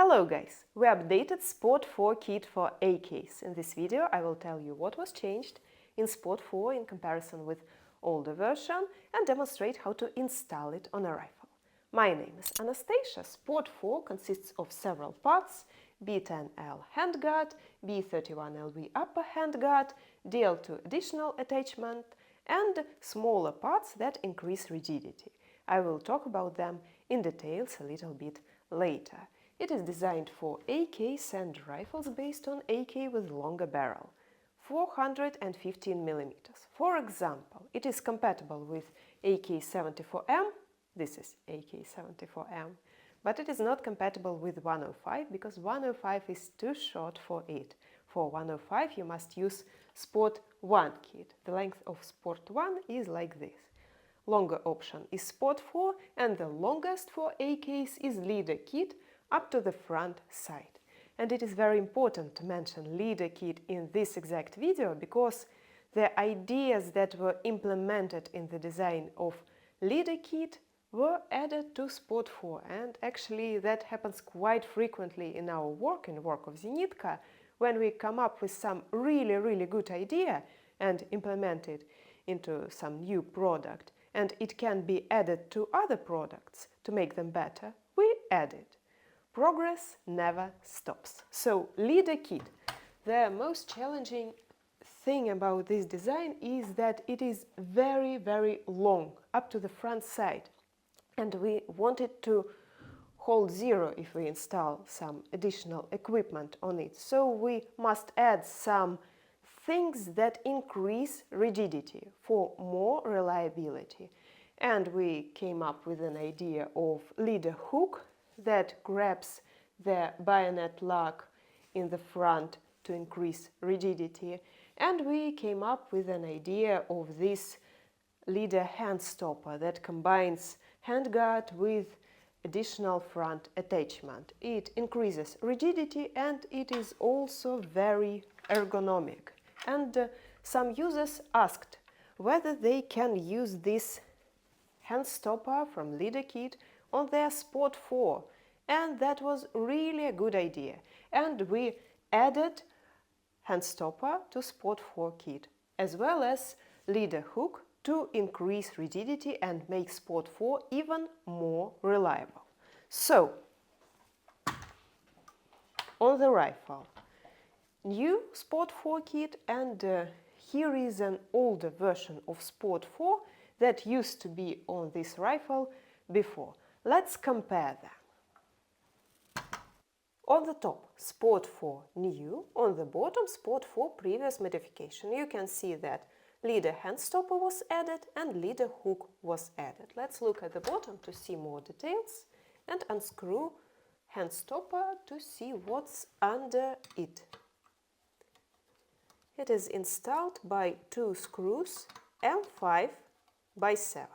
Hello guys! We updated Sport-4 kit for AKs. In this video I will tell you what was changed in Sport-4 in comparison with older version and demonstrate how to install it on a rifle. My name is Anastasia. Sport-4 consists of several parts: B10L handguard, B31LB upper handguard, DL2 additional attachment and smaller parts that increase rigidity. I will talk about them in details a little bit later. It is designed for AKs and rifles based on AK with longer barrel, 415 mm. For example, it is compatible with AK-74M, this is AK-74M, but it is not compatible with 105 because 105 is too short for it. For 105 you must use Sport-1 kit. The length of Sport-1 is like this. Longer option is Sport-4 and the longest for AKs is leader kit up to the front side. And it is very important to mention leader kit in this exact video because the ideas that were implemented in the design of leader kit were added to Sport-4, and actually that happens quite frequently in our work, in the work of Zenitco, when we come up with some really good idea and implement it into some new product and it can be added to other products to make them better, we add it. Progress never stops. So, leader kit. The most challenging thing about this design is that it is very long, up to the front side. And we want it to hold zero if we install some additional equipment on it. So we must add some things that increase rigidity for more reliability. And we came up with an idea of leader hook that grabs the bayonet lock in the front to increase rigidity. And we came up with an idea of this leader hand stopper that combines handguard with additional front attachment. It increases rigidity and it is also very ergonomic. And some users asked whether they can use this hand stopper from leader kit on their Sport-4, and that was really a good idea. And we added hand stopper to Sport-4 kit, as well as leader hook to increase rigidity and make Sport-4 even more reliable. So, on the rifle, new Sport-4 kit, and here is an older version of Sport-4 that used to be on this rifle before. Let's compare them. On the top, Sport-4 new, on the bottom, Sport-4 previous modification. You can see that leader hand stopper was added and leader hook was added. Let's look at the bottom to see more details and unscrew hand stopper to see what's under it. It is installed by two screws M5/7.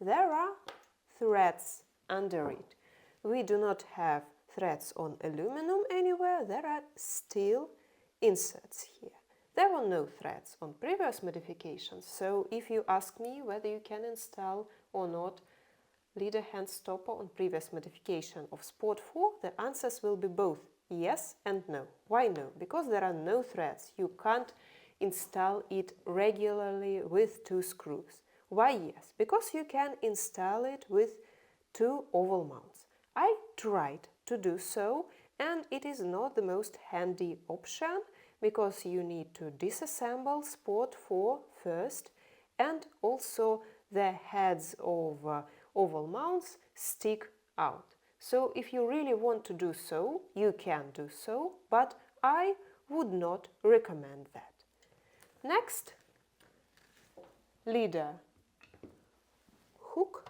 There are threads under it. We do not have threads on aluminum anywhere, there are steel inserts here. There were no threads on previous modifications, so if you ask me whether you can install or not leader hand stopper on previous modification of Sport-4, the answers will be both yes and no. Why no? Because there are no threads. You can't install it regularly with two screws. Why yes? Because you can install it with two oval mounts. I tried to do so and it is not the most handy option because you need to disassemble Sport-4 first and also the heads of oval mounts stick out. So if you really want to do so, you can do so, but I would not recommend that. Next, leader hook.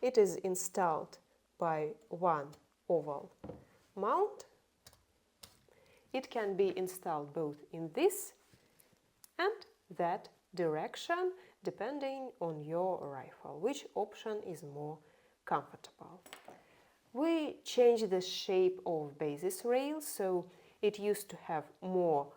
It is installed by one oval mount. It can be installed both in this and that direction depending on your rifle, which option is more comfortable. We changed the shape of basis rail, so it used to have more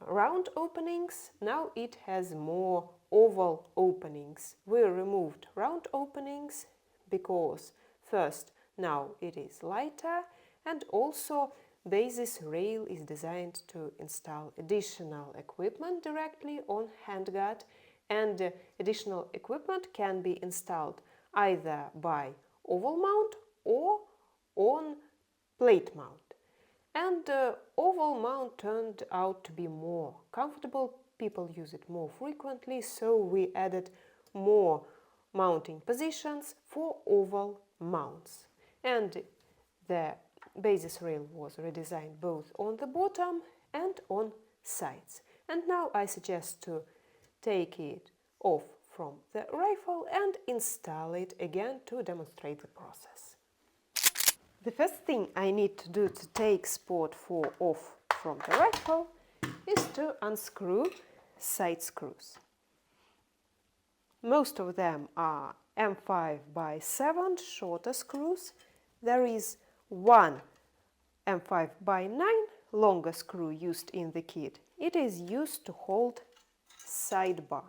round openings, now it has more oval openings. We removed round openings because First, now it is lighter, and also basis rail is designed to install additional equipment directly on handguard, and additional equipment can be installed either by oval mount or on plate mount. And oval mount turned out to be more comfortable. People use it more frequently, so we added more mounting positions for oval mounts. And the basis rail was redesigned both on the bottom and on sides. And now I suggest to take it off from the rifle and install it again to demonstrate the process. The first thing I need to do to take Sport-4 off from the rifle is to unscrew side screws. Most of them are M5x7 shorter screws. There is one M5x9 longer screw used in the kit. It is used to hold sidebar.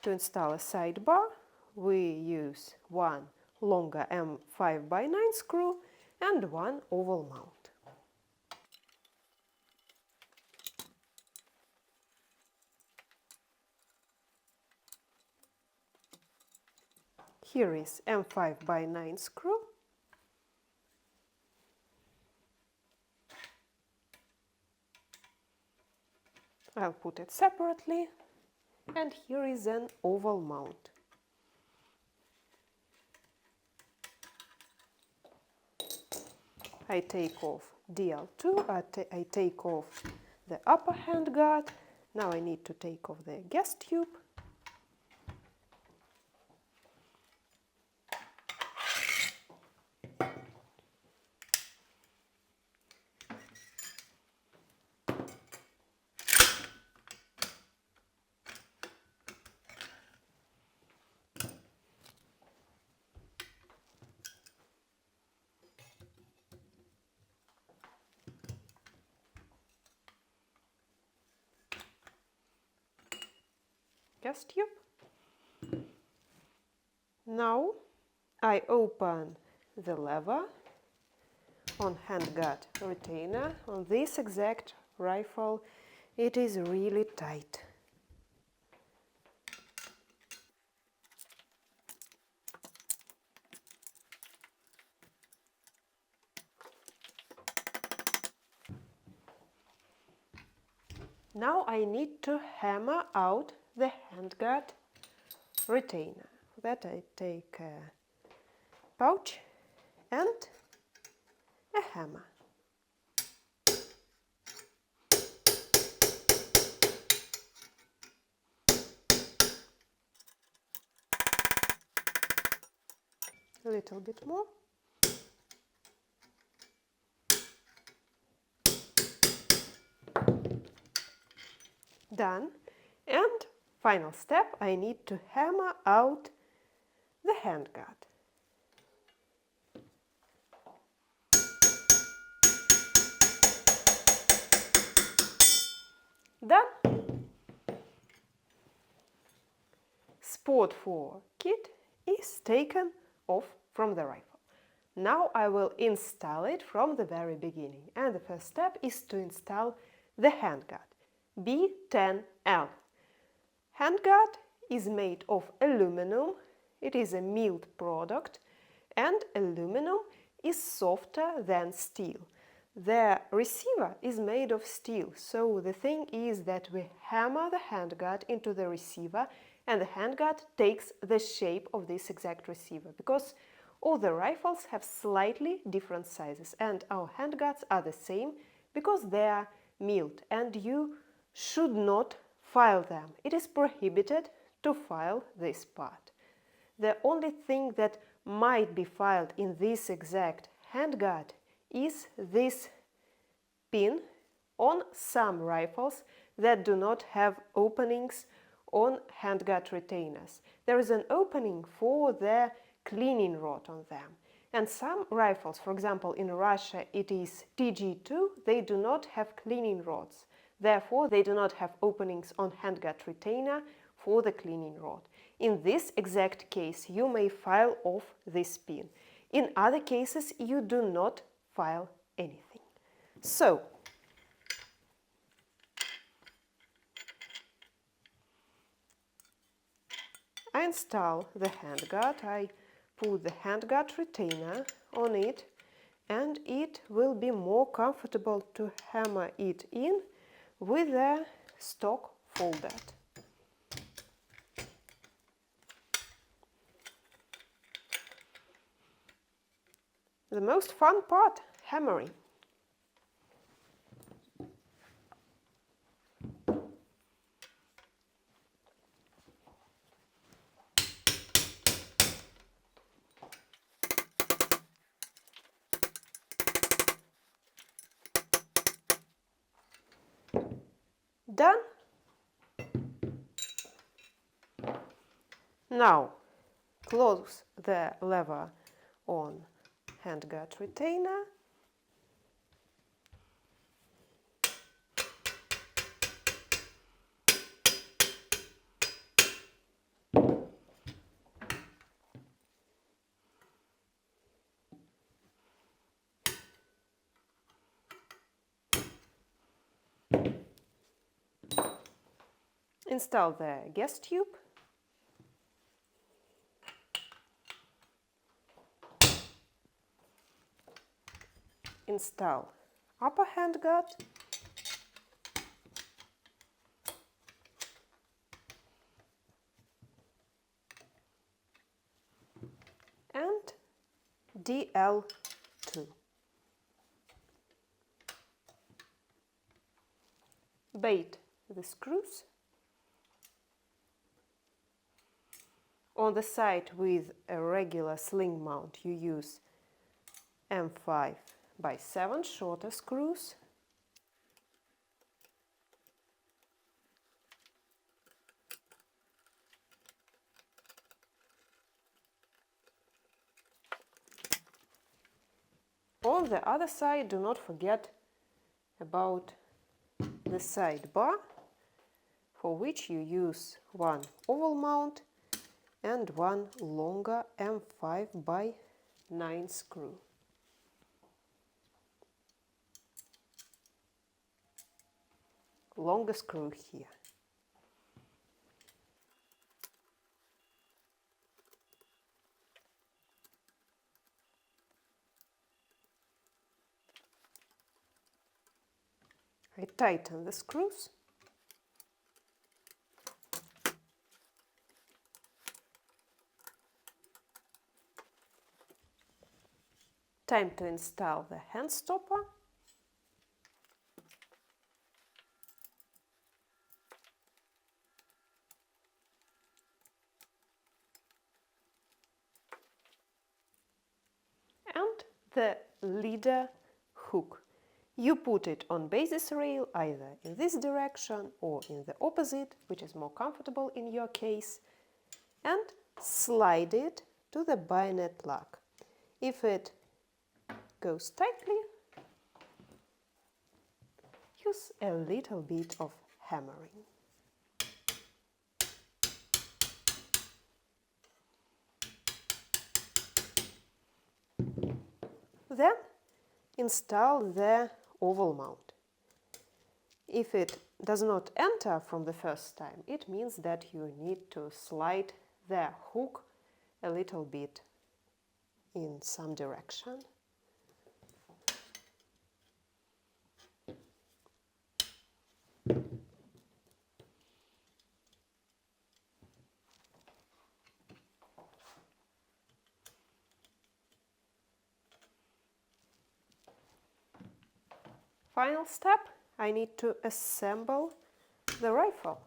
To install a sidebar, we use one longer M5x9 screw and one oval mount. Here is M5x9 screw. I'll put it separately, and here is an oval mount. I take off DL2, I take off the upper handguard. Now I need to take off the gas tube. Gas tube. Now I open the lever on handguard retainer. On this exact rifle it is really tight. Now I need to hammer out the handguard retainer. For that I take a pouch and a hammer. A little bit more. Done. And final step, I need to hammer out the handguard. Done. Sport-4 kit is taken off from the rifle. Now I will install it from the very beginning, and the first step is to install the handguard B10L. Handguard is made of aluminum. It is a milled product, and aluminum is softer than steel. The receiver is made of steel, so the thing is that we hammer the handguard into the receiver, and the handguard takes the shape of this exact receiver, because all the rifles have slightly different sizes, and our handguards are the same because they are milled, and you should not file them. It is prohibited to file this part. The only thing that might be filed in this exact handguard is this pin on some rifles that do not have openings on handguard retainers. There is an opening for the cleaning rod on them. And some rifles, for example in Russia it is TG2, they do not have cleaning rods. Therefore, they do not have openings on handguard retainer for the cleaning rod. In this exact case, you may file off this pin. In other cases, you do not file anything. So, I install the handguard, I put the handguard retainer on it, and it will be more comfortable to hammer it in with a stock folded. The most fun part, hammering. Done. Now close the lever on handguard retainer. Install the gas tube. Install upper handguard. And DL2. Bait the screws. On the side with a regular sling mount, you use M5/7 shorter screws. On the other side, do not forget about the side bar, for which you use one oval mount and one longer M5/9 screw. Longer screw here. I tighten the screws. Time to install the hand stopper. And the leader hook. You put it on basis rail either in this direction or in the opposite, which is more comfortable in your case, and slide it to the bayonet lock. If it goes tightly, use a little bit of hammering. Then install the oval mount. If it does not enter from the first time, it means that you need to slide the hook a little bit in some direction. Final step, I need to assemble the rifle.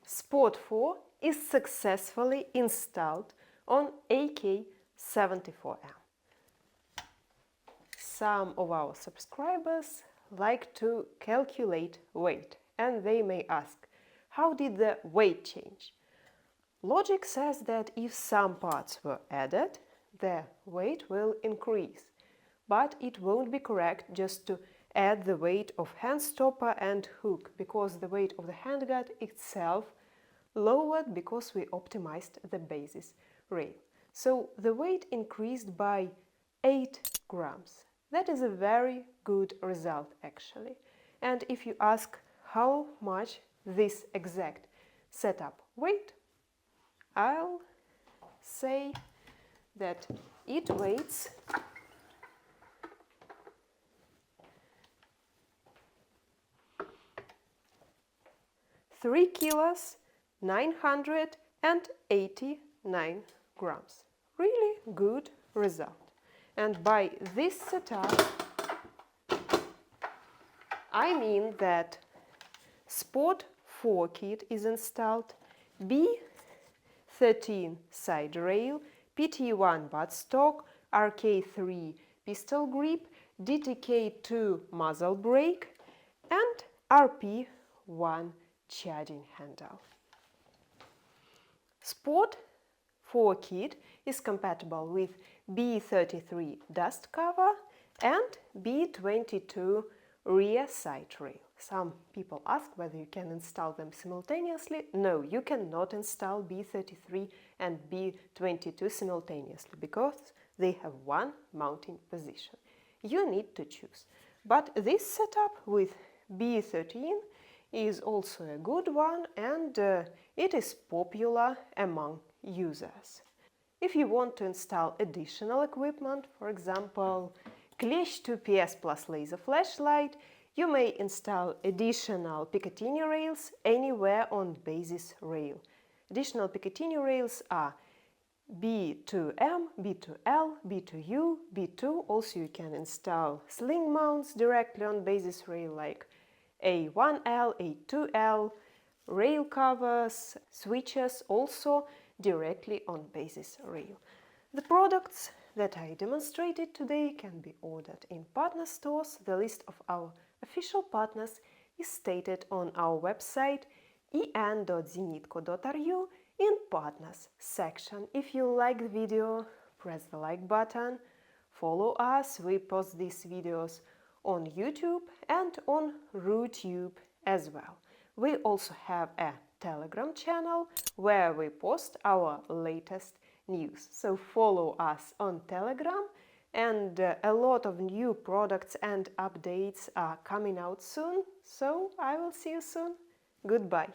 Sport-4 is successfully installed on AK-74M. some of our subscribers like to calculate weight, and they may ask, how did the weight change? Logic says that if some parts were added, the weight will increase, but it won't be correct just to add the weight of hand stopper and hook, because the weight of the handguard itself lowered because we optimized the basis rail. So the weight increased by 8 grams. That is a very good result actually. And if you ask how much this exact setup weight, I'll say that it weighs 3 kilos 989 grams. Really good result. And by this setup, I mean that Sport-4 kit is installed, B13 side rail, PT1 buttstock, RK3 pistol grip, DTK2 muzzle brake, and RP1 charging handle. Sport-4 kit is compatible with B33 dust cover and B22 rear side rail. Some people ask whether you can install them simultaneously. No, you cannot install B33 and B22 simultaneously because they have one mounting position. You need to choose. But this setup with B13 is also a good one, and it is popular among users. If you want to install additional equipment, for example, Klещ 2PS plus laser flashlight, you may install additional Picatinny rails anywhere on basis rail. Additional Picatinny rails are B2M, B2L, B2U, B2. Also you can install sling mounts directly on basis rail like A1L, A2L, rail covers, switches also directly on basis rail. The products that I demonstrated today can be ordered in partner stores. The list of our official partners is stated on our website en.zenitco.ru in Partners section. If you like the video, press the like button, follow us. We post these videos on YouTube and on RooTube as well. We also have a Telegram channel where we post our latest news. So follow us on Telegram, and a lot of new products and updates are coming out soon. So I will see you soon. Goodbye.